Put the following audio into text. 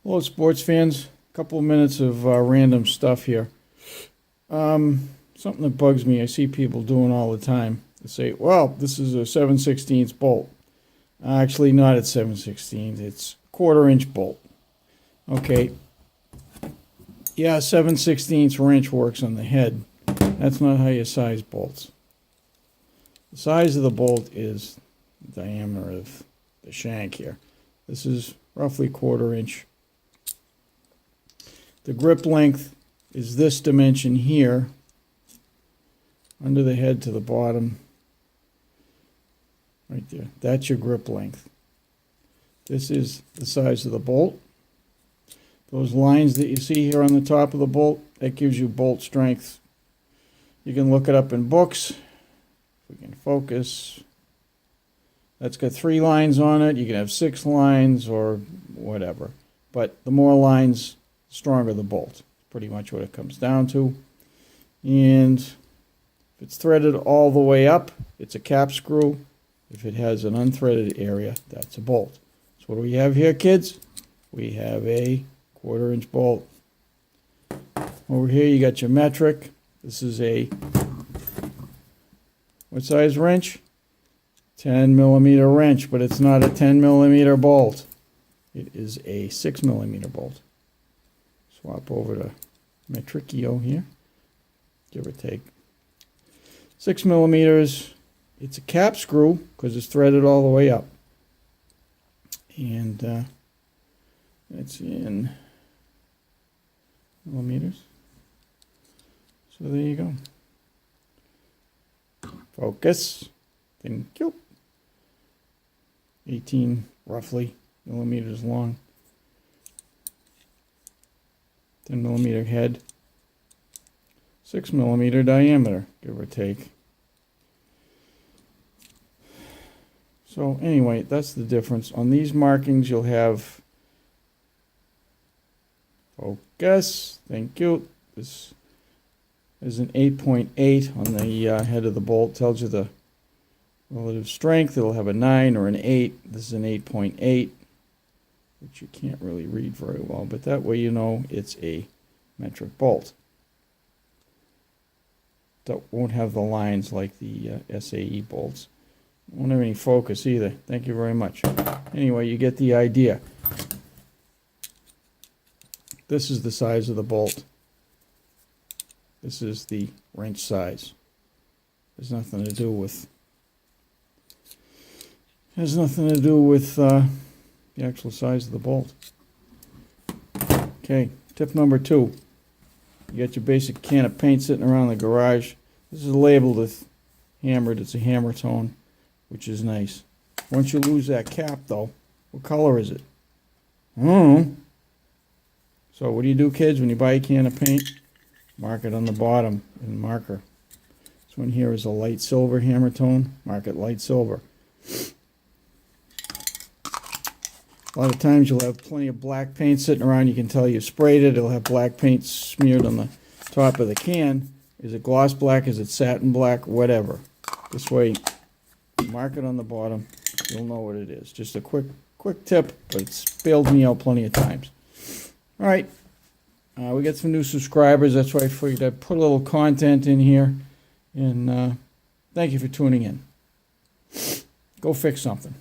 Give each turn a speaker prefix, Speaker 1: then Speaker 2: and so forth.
Speaker 1: Hello, sports fans. A couple of minutes of random stuff here. Something that bugs me, I see people doing all the time. They say, well, this is a 7/16 bolt. Actually, not at 7/16. It's quarter-inch bolt. Okay. Yeah, 7/16 wrench works on the head. That's not how you size bolts. The size of the bolt is the diameter of the shank here. This is roughly quarter-inch. The grip length is this dimension here, under the head to the bottom, right there. That's your grip length. This is the size of the bolt. Those lines that you see here on the top of the bolt, that gives you bolt strength. You can look it up in books. If we can focus. That's got 3 lines on it. You can have 6 lines or whatever. But the more lines, the stronger the bolt. Pretty much what it comes down to. And if it's threaded all the way up, it's a cap screw. If it has an unthreaded area, that's a bolt. So what do we have here, kids? We have a quarter-inch bolt. Over here you got your metric. This is a, what size wrench? 10 millimeter wrench, but it's not a 10 millimeter bolt. It is a 6 millimeter bolt. Swap over to Metricchio here, give or take. 6 millimeters. It's a cap screw because it's threaded all the way up. And it's in millimeters. So there you go. Focus. Thank you. 18 roughly millimeters long. 10 millimeter head. 6 millimeter diameter, give or take. So anyway, that's the difference. On these markings, you'll have focus. Thank you. This is an 8.8 on the head of the bolt. Tells you the relative strength. It'll have a 9 or an 8. This is an 8.8, which you can't really read very well, but that way you know it's a metric bolt. That won't have the lines like the SAE bolts. Won't have any focus either. Thank you very much. Anyway, you get the idea. This is the size of the bolt. This is the wrench size. There's nothing to do with the actual size of the bolt. Okay, tip number 2. You got your basic can of paint sitting around the garage. This is labeled with hammered. It's a hammer tone, which is nice. Once you lose that cap, though, what color is it? I don't know. So what do you do, kids, when you buy a can of paint? Mark it on the bottom in marker. This one here is a light silver hammer tone. Mark it light silver. A lot of times you'll have plenty of black paint sitting around. You can tell you sprayed it. It'll have black paint smeared on the top of the can. Is it gloss black? Is it satin black? Whatever. This way, mark it on the bottom. You'll know what it is. Just a quick tip, but it's bailed me out plenty of times. All right. We got some new subscribers. That's why I figured I'd put a little content in here. And thank you for tuning in. Go fix something.